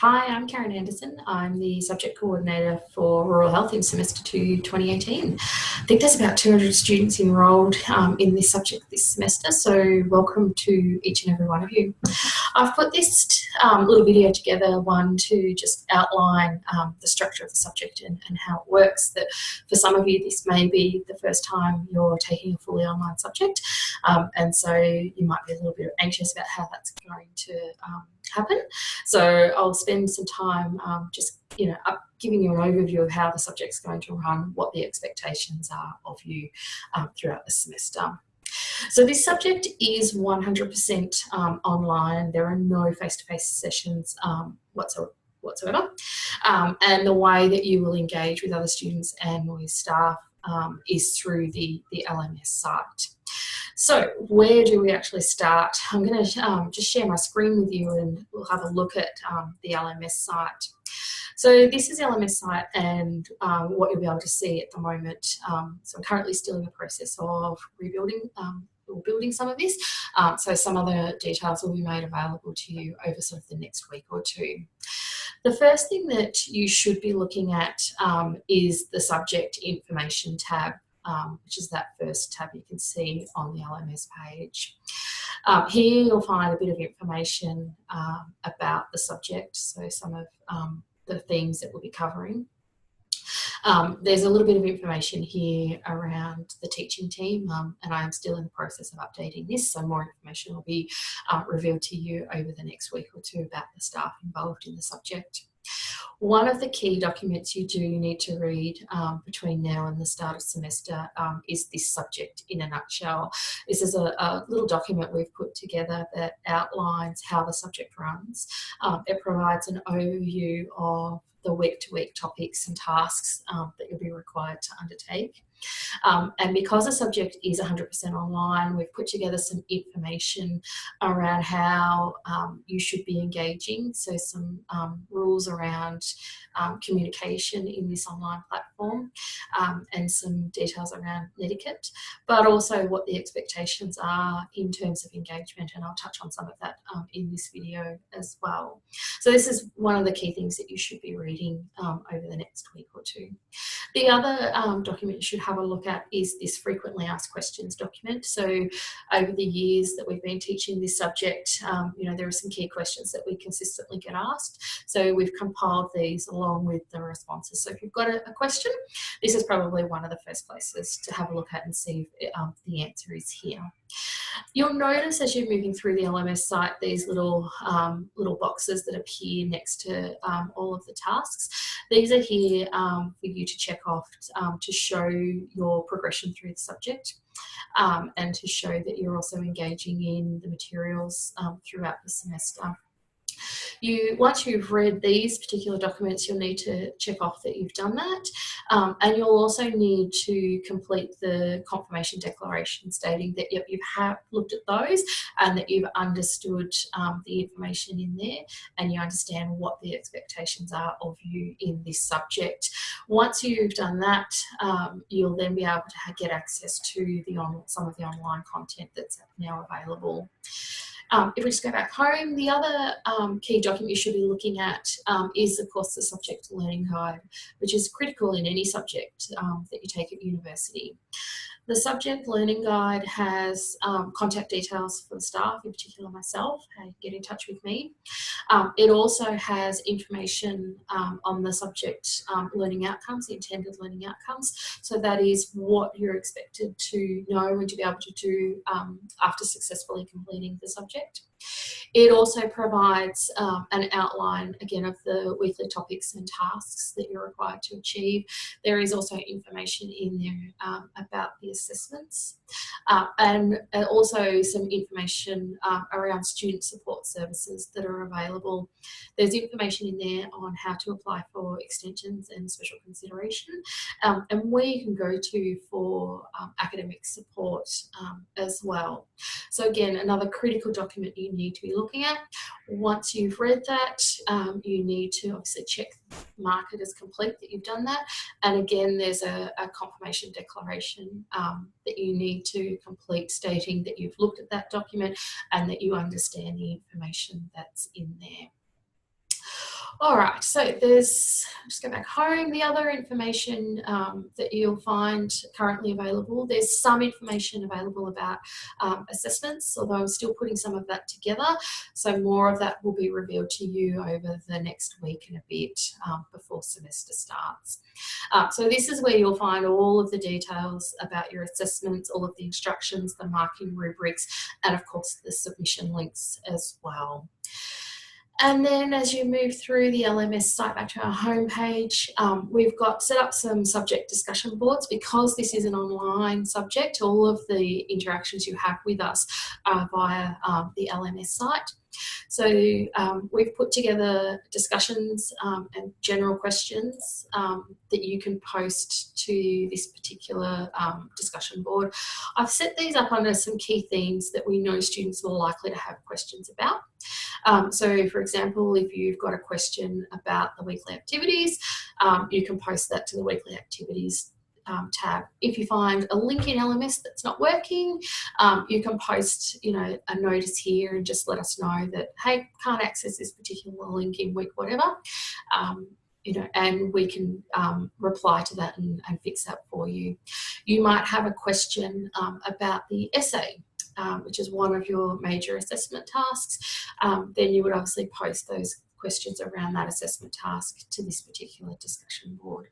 Hi, I'm Karen Anderson. I'm the subject coordinator for Rural Health in semester 2 2018. I think there's about 200 students enrolled in this subject this semester, so welcome to each and every one of you. I've put this little video together, one to just outline the structure of the subject and how it works. That for some of you, this may be the first time you're taking a fully online subject, and so you might be a little bit anxious about how that's going to happen. So I'll spend some time just giving you an overview of how the subject's going to run, what the expectations are of you throughout the semester. So this subject is 100% online. There are no face-to-face sessions whatsoever. And the way that you will engage with other students and with staff is through the LMS site. So where do we actually start? I'm going to just share my screen with you and we'll have a look at the LMS site. So this is the LMS site and what you'll be able to see at the moment. So I'm currently still in the process of rebuilding or building some of this. So some other details will be made available to you over sort of the next week or two. The first thing that you should be looking at is the subject information tab. Which is that first tab you can see on the LMS page. Here you'll find a bit of information about the subject, so some of the themes that we'll be covering. There's a little bit of information here around the teaching team, and I am still in the process of updating this, so more information will be revealed to you over the next week or two about the staff involved in the subject. One of the key documents you do need to read between now and the start of semester is this subject in a nutshell. This is a little document we've put together that outlines how the subject runs. It provides an overview of the week-to-week topics and tasks that you'll be required to undertake. And because the subject is 100% online, we've put together some information around how you should be engaging, so some rules around communication in this online platform and some details around etiquette, but also what the expectations are in terms of engagement, and I'll touch on some of that in this video as well. So this is one of the key things that you should be reading over the next week or two. The other document you should have a look at is this frequently asked questions document. So over the years that we've been teaching this subject, there are some key questions that we consistently get asked. So we've compiled these along with the responses. So if you've got a question, this is probably one of the first places to have a look at and see if the answer is here. You'll notice as you're moving through the LMS site these little boxes that appear next to all of the tasks. These are here for you to check off to show your progression through the subject and to show that you're also engaging in the materials throughout the semester. Once you've read these particular documents, you'll need to check off that you've done that, and you'll also need to complete the confirmation declaration stating that you have looked at those and that you've understood the information in there and you understand what the expectations are of you in this subject. Once you've done that, you'll then be able to get access to some of the online content that's now available. If we just go back home, the other key document you should be looking at is, of course, the subject learning guide, which is critical in any subject that you take at university. The subject learning guide has contact details for the staff, in particular myself, how you get in touch with me. It also has information on the subject learning outcomes, the intended learning outcomes. So that is what you're expected to know and to be able to do after successfully completing the subject. It also provides an outline, again, of the weekly topics and tasks that you're required to achieve. There is also information in there about the assessments and also some information around student support services that are available. There's information in there on how to apply for extensions and special consideration and where you can go to for academic support as well. So again, another critical document you need to be looking at. Once you've read that, you need to obviously mark it as complete that you've done that. And again, there's a confirmation declaration that you need to complete stating that you've looked at that document and that you understand the information that's in there. All right, so there's, just go back home, the other information that you'll find currently available, there's some information available about assessments, although I'm still putting some of that together. So more of that will be revealed to you over the next week and a bit before semester starts. So this is where you'll find all of the details about your assessments, all of the instructions, the marking rubrics, and of course the submission links as well. And then as you move through the LMS site back to our homepage, we've got set up some subject discussion boards. Because this is an online subject, all of the interactions you have with us are via the LMS site. So we've put together discussions and general questions that you can post to this particular discussion board. I've set these up under some key themes that we know students are likely to have questions about. So for example, if you've got a question about the weekly activities, you can post that to the weekly activities tab. If you find a link in LMS that's not working, you can post, a notice here and just let us know that, hey, can't access this particular link in week whatever, and we can reply to that and fix that for you. You might have a question about the essay, which is one of your major assessment tasks. Then you would obviously post those questions around that assessment task to this particular discussion board.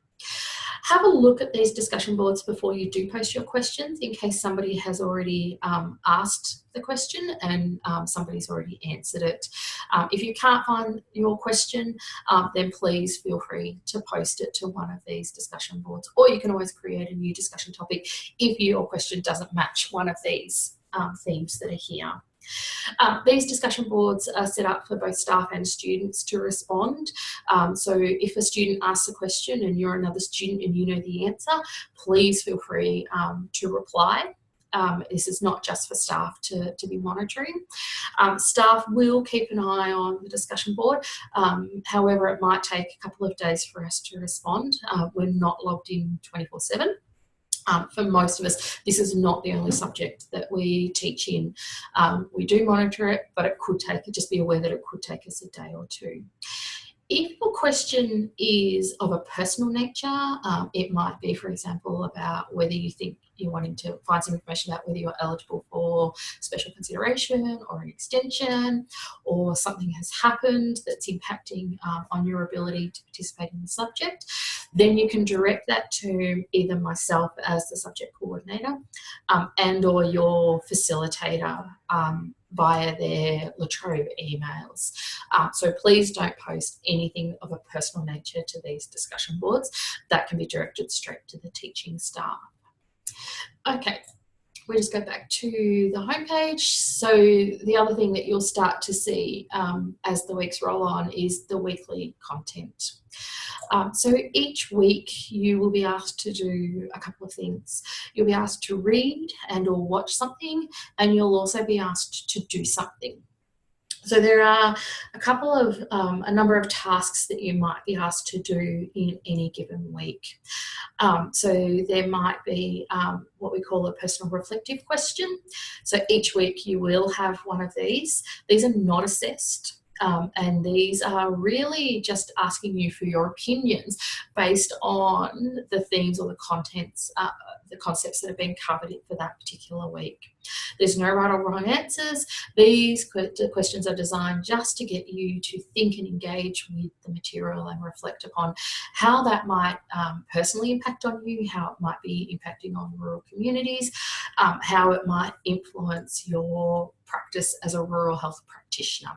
Have a look at these discussion boards before you do post your questions, in case somebody has already asked the question and somebody's already answered it. If you can't find your question, then please feel free to post it to one of these discussion boards, or you can always create a new discussion topic if your question doesn't match one of these themes that are here. These discussion boards are set up for both staff and students to respond. So if a student asks a question and you're another student and you know the answer, please feel free to reply. This is not just for staff to be monitoring. Staff will keep an eye on the discussion board. However, it might take a couple of days for us to respond. We're not logged in 24/7. For most of us, this is not the only subject that we teach in. We do monitor it, but it could take, just be aware that it could take us a day or two. If your question is of a personal nature, it might be, for example, about whether you think you're wanting to find some information about whether you're eligible for special consideration or an extension, or something has happened that's impacting on your ability to participate in the subject, then you can direct that to either myself as the subject coordinator and or your facilitator via their La Trobe emails. So please don't post anything of a personal nature to these discussion boards. That can be directed straight to the teaching staff. Okay, we just go back to the homepage. So the other thing that you'll start to see as the weeks roll on is the weekly content. So each week you will be asked to do a couple of things. You'll be asked to read and or watch something, and you'll also be asked to do something. So there are a number of tasks that you might be asked to do in any given week. So there might be what we call a personal reflective question. So each week you will have one of these. These are not assessed. And these are really just asking you for your opinions based on the themes or the contents, the concepts that have been covered for that particular week. There's no right or wrong answers. These questions are designed just to get you to think and engage with the material and reflect upon how that might personally impact on you, how it might be impacting on rural communities, how it might influence your practice as a rural health practitioner.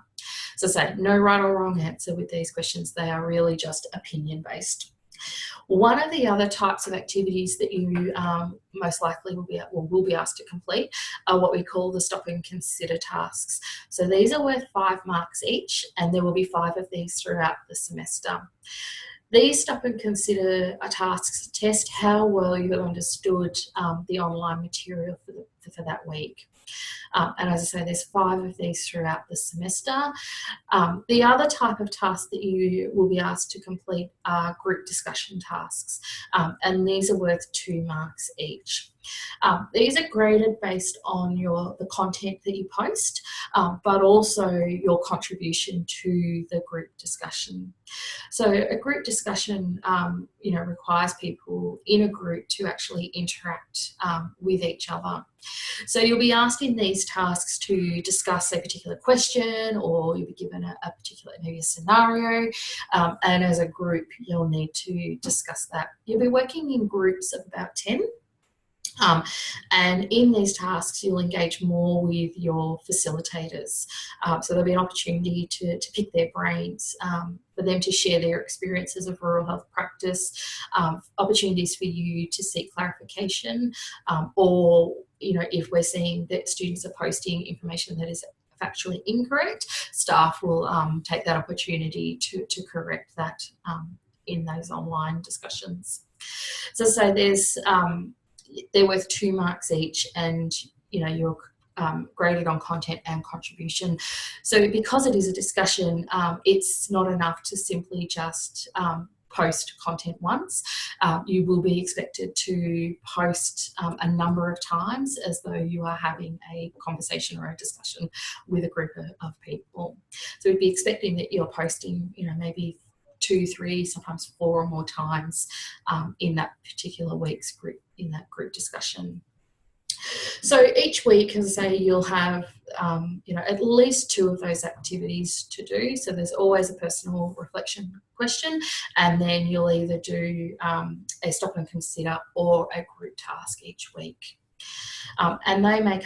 So say no right or wrong answer with these questions. They are really just opinion based. One of the other types of activities that you most likely will be asked to complete are what we call the stop and consider tasks. So these are worth 5 marks each, and there will be 5 of these throughout the semester. These stop and consider tasks test how well you have understood the online material for that week. And as I say, there's 5 of these throughout the semester. The other type of task that you will be asked to complete are group discussion tasks, and these are worth 2 marks each. These are graded based on the content that you post, but also your contribution to the group discussion. So a group discussion, requires people in a group to actually interact with each other. So you'll be asked in these tasks to discuss a particular question, or you'll be given a particular maybe a scenario, and as a group you'll need to discuss that. You'll be working in groups of about 10. And in these tasks, you'll engage more with your facilitators. So there'll be an opportunity to pick their brains, for them to share their experiences of rural health practice, opportunities for you to seek clarification, or, if we're seeing that students are posting information that is factually incorrect, staff will take that opportunity to correct that in those online discussions. So they're worth 2 marks each, and you're graded on content and contribution. So because it is a discussion, it's not enough to simply just post content once. You will be expected to post a number of times, as though you are having a conversation or a discussion with a group of people. So we'd be expecting that you're posting, maybe 2, 3, sometimes 4 or more times in that particular week's group, in that group discussion. So each week, as I say, you'll have at least 2 of those activities to do. So there's always a personal reflection question, and then you'll either do a stop and consider or a group task each week. And they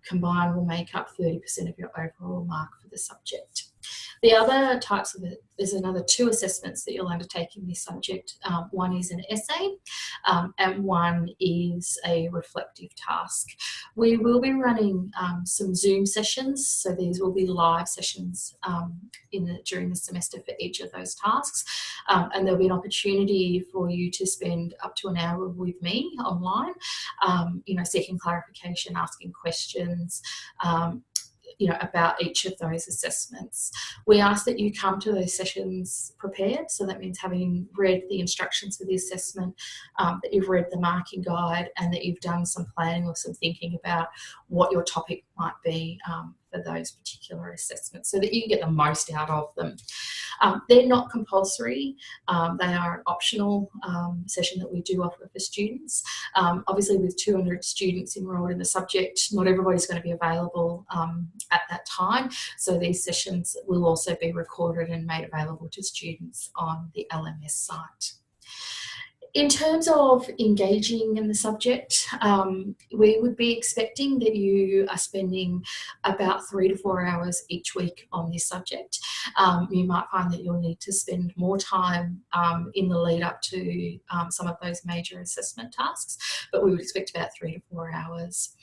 combined will make up 30% of your overall mark for the subject. The other types of it, there's another 2 assessments that you'll undertake in this subject. One is an essay, and one is a reflective task. We will be running some Zoom sessions, so these will be live sessions during the semester for each of those tasks, and there'll be an opportunity for you to spend up to an hour with me online, seeking clarification, asking questions, about each of those assessments. We ask that you come to those sessions prepared, so that means having read the instructions for the assessment, that you've read the marking guide, and that you've done some planning or some thinking about what your topic might be for those particular assessments, so that you can get the most out of them. They're not compulsory. They are an optional session that we do offer for students. Obviously, with 200 students enrolled in the subject, not everybody's going to be available at that time. So these sessions will also be recorded and made available to students on the LMS site. In terms of engaging in the subject, we would be expecting that you are spending about 3 to 4 hours each week on this subject. You might find that you'll need to spend more time in the lead up to some of those major assessment tasks, but we would expect about 3 to 4 hours.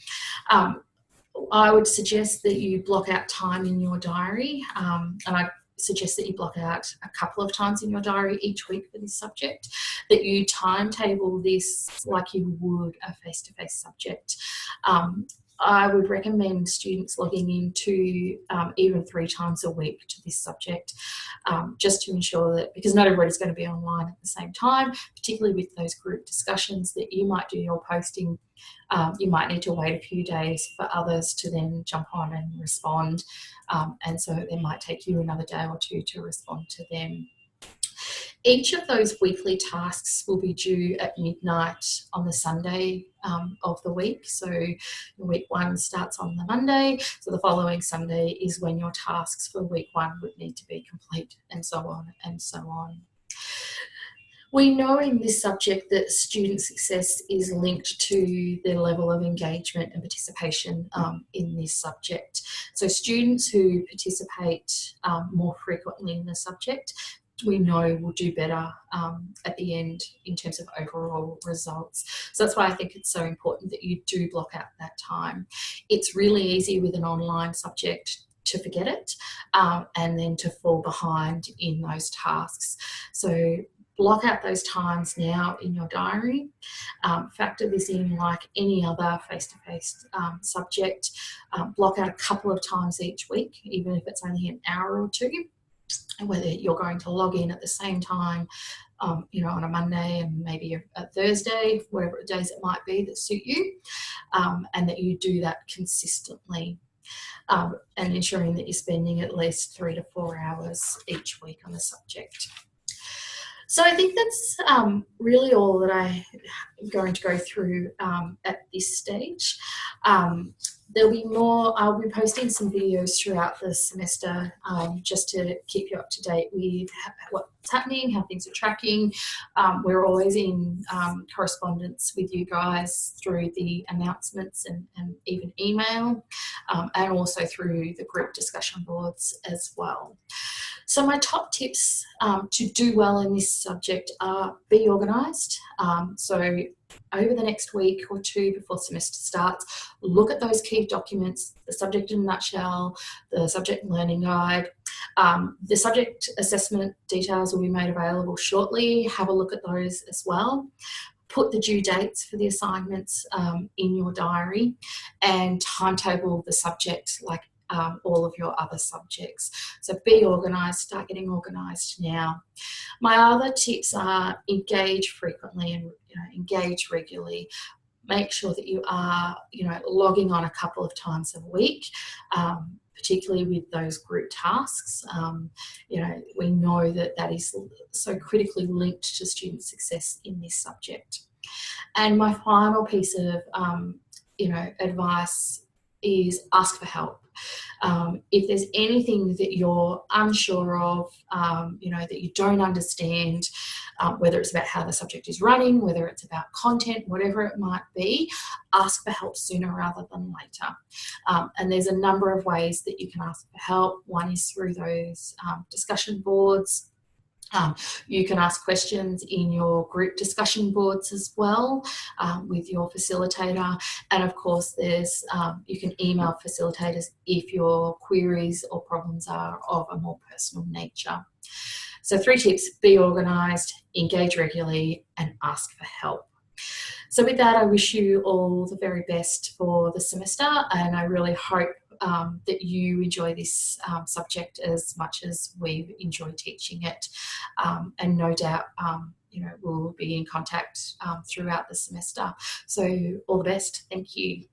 I would suggest that you block out time in your diary, and I suggest that you block out a couple of times in your diary each week for this subject, that you timetable this like you would a face-to-face subject. I would recommend students logging into even 3 times a week to this subject, just to ensure that, because not everybody's going to be online at the same time, particularly with those group discussions that you might do your posting, you might need to wait a few days for others to then jump on and respond, and so it might take you another day or 2 to respond to them. Each of those weekly tasks will be due at midnight on the Sunday of the week. So week 1 starts on the Monday, so the following Sunday is when your tasks for week 1 would need to be complete, and so on and so on. We know in this subject that student success is linked to their level of engagement and participation in this subject. So students who participate more frequently in the subject, we know will do better at the end in terms of overall results. So that's why I think it's so important that you do block out that time. It's really easy with an online subject to forget it and then to fall behind in those tasks. So block out those times now in your diary. Factor this in like any other face-to-face subject. Block out a couple of times each week, even if it's only an hour or 2. whether you're going to log in at the same time, you know, on a Monday and maybe a Thursday, whatever days it might be that suit you, and that you do that consistently, and ensuring that you're spending at least 3 to 4 hours each week on the subject. So I think that's really all that I'm going to go through at this stage. There'll be more. I'll be posting some videos throughout the semester just to keep you up to date with what's happening, how things are tracking. We're always in correspondence with you guys through the announcements and even email, and also through the group discussion boards as well. So my top tips to do well in this subject are: be organised. So over the next week or two before semester starts, look at those key documents, the subject in a nutshell, the subject learning guide. The subject assessment details will be made available shortly. Have a look at those as well. Put the due dates for the assignments in your diary, and timetable the subject like all of your other subjects. So be organised, start getting organised now. My other tips are: engage frequently and engage regularly. Make sure that you are logging on a couple of times a week, particularly with those group tasks. We know that is so critically linked to student success in this subject. And my final piece of advice is ask for help. If there's anything that you're unsure of, that you don't understand, whether it's about how the subject is running, whether it's about content, whatever it might be, ask for help sooner rather than later. And there's a number of ways that you can ask for help. One is through those discussion boards. You can ask questions in your group discussion boards as well with your facilitator, and of course there's you can email facilitators if your queries or problems are of a more personal nature. So 3 tips: be organised, engage regularly, and ask for help. So with that, I wish you all the very best for the semester, and I really hope that you enjoy this subject as much as we've enjoyed teaching it. And no doubt, we'll be in contact throughout the semester. So all the best. Thank you.